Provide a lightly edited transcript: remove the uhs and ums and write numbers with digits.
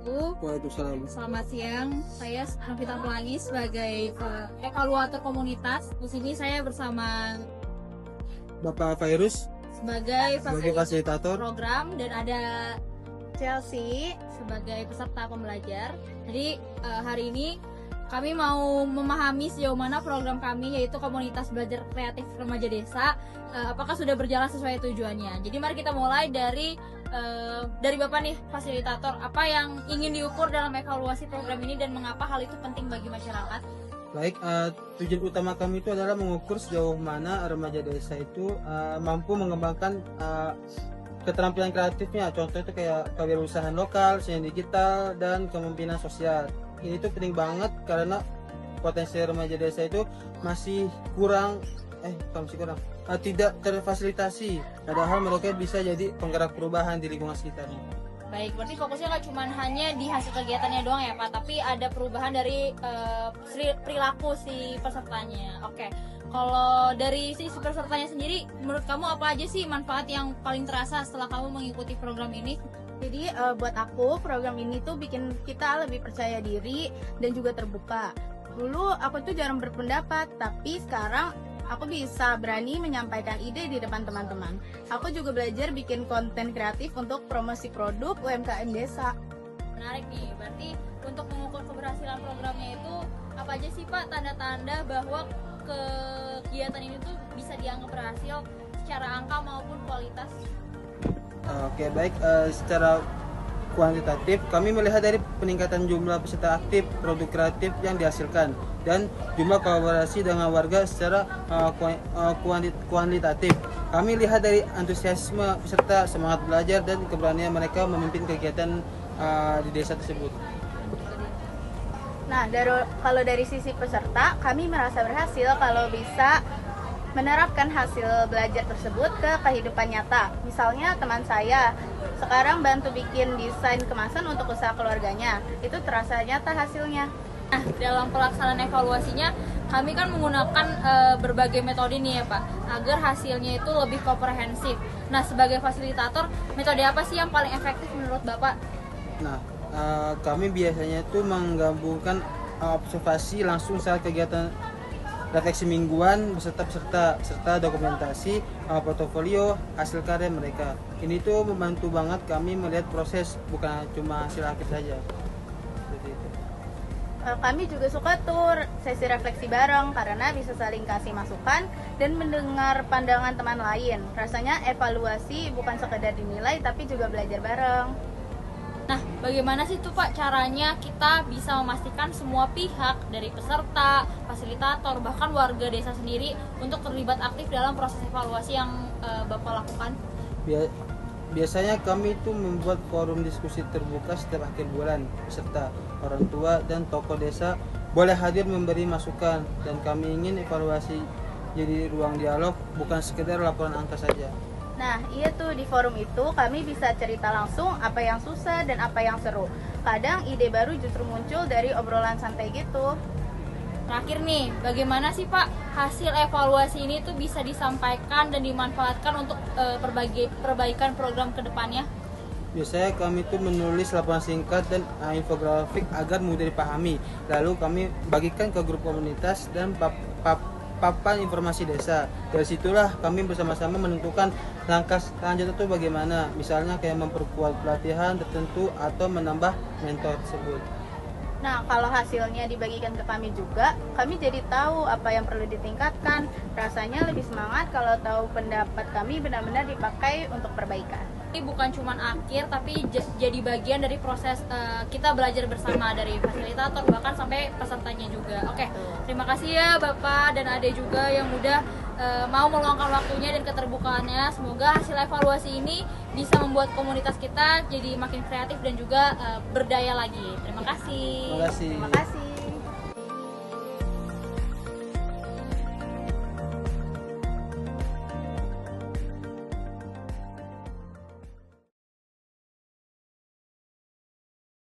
wabarakatuh. Waalaikumsalam. Selamat siang. Saya Novita Pelangi sebagai evaluator komunitas. Di sini saya bersama Bapak Fairuz sebagai fasilitator. program dan ada Chelsea sebagai peserta pembelajar. Jadi hari ini kami mau memahami sejauh mana program kami, yaitu komunitas belajar kreatif remaja desa, apakah sudah berjalan sesuai tujuannya. Jadi mari kita mulai dari Bapak nih, fasilitator. Apa yang ingin diukur dalam evaluasi program ini dan mengapa hal itu penting bagi masyarakat? Baik, tujuan utama kami itu adalah mengukur sejauh mana remaja desa itu mampu mengembangkan keterampilan kreatifnya. Contoh itu kayak kewirausahaan lokal, seni digital, dan kepemimpinan sosial. Ini tuh penting banget karena potensi remaja desa itu masih tidak terfasilitasi. Padahal mereka bisa jadi penggerak perubahan di lingkungan sekitarnya. Baik, berarti fokusnya nggak cuma hanya di hasil kegiatannya doang ya Pak, tapi ada perubahan dari perilaku si pesertanya. Oke, kalau dari si pesertanya sendiri, menurut kamu apa aja sih manfaat yang paling terasa setelah kamu mengikuti program ini? Jadi buat aku program ini tuh bikin kita lebih percaya diri dan juga terbuka. Dulu aku tuh jarang berpendapat, tapi sekarang aku bisa berani menyampaikan ide di depan teman-teman. Aku juga belajar bikin konten kreatif untuk promosi produk UMKM desa. Menarik nih, berarti untuk mengukur keberhasilan programnya itu apa aja sih Pak tanda-tanda bahwa kegiatan ini tuh bisa dianggap berhasil secara angka maupun kualitas? Oke, baik. Secara kuantitatif, kami melihat dari peningkatan jumlah peserta aktif, produk kreatif yang dihasilkan, dan jumlah kolaborasi dengan warga secara kuantitatif. Kami lihat dari antusiasme peserta, semangat belajar, dan keberanian mereka memimpin kegiatan di desa tersebut. Nah, kalau dari sisi peserta, kami merasa berhasil kalau bisa menerapkan hasil belajar tersebut ke kehidupan nyata. Misalnya teman saya sekarang bantu bikin desain kemasan untuk usaha keluarganya. Itu terasa nyata hasilnya. Nah, dalam pelaksanaan evaluasinya kami kan menggunakan berbagai metode nih ya Pak, agar hasilnya itu lebih komprehensif. Nah, sebagai fasilitator, metode apa sih yang paling efektif menurut Bapak? Nah, kami biasanya itu menggabungkan observasi langsung saat kegiatan, refleksi mingguan beserta peserta, serta dokumentasi portofolio hasil karya mereka. Ini tuh membantu banget kami melihat proses, bukan cuma hasil akhir saja. Seperti itu. Kami juga suka tuh sesi refleksi bareng karena bisa saling kasih masukan dan mendengar pandangan teman lain. Rasanya evaluasi bukan sekedar dinilai tapi juga belajar bareng. Nah, bagaimana sih tuh Pak caranya kita bisa memastikan semua pihak dari peserta, fasilitator, bahkan warga desa sendiri untuk terlibat aktif dalam proses evaluasi yang Bapak lakukan? Biasanya kami itu membuat forum diskusi terbuka setiap akhir bulan. Peserta, orang tua, dan tokoh desa boleh hadir memberi masukan, dan kami ingin evaluasi jadi ruang dialog, bukan sekedar laporan angka saja. Nah, iya tuh, di forum itu kami bisa cerita langsung apa yang susah dan apa yang seru. Kadang ide baru justru muncul dari obrolan santai gitu. Terakhir nih, bagaimana sih Pak hasil evaluasi ini tuh bisa disampaikan dan dimanfaatkan untuk perbaikan program kedepannya? Biasanya kami itu menulis laporan singkat dan infografik agar mudah dipahami. Lalu kami bagikan ke grup komunitas dan papan informasi desa. Dari situlah kami bersama-sama menentukan langkah selanjutnya itu bagaimana. Misalnya kayak memperkuat pelatihan tertentu atau menambah mentor tersebut. Nah, kalau hasilnya dibagikan ke kami juga, kami jadi tahu apa yang perlu ditingkatkan. Rasanya lebih semangat kalau tahu pendapat kami benar-benar dipakai untuk perbaikan. Ini bukan cuma akhir, tapi jadi bagian dari proses kita belajar bersama dari fasilitator, bahkan sampai pesertanya juga. Oke, terima kasih ya Bapak dan Ade juga yang udah mau meluangkan waktunya dan keterbukaannya. Semoga hasil evaluasi ini bisa membuat komunitas kita jadi makin kreatif dan juga berdaya lagi. Terima kasih. Terima kasih. Terima kasih.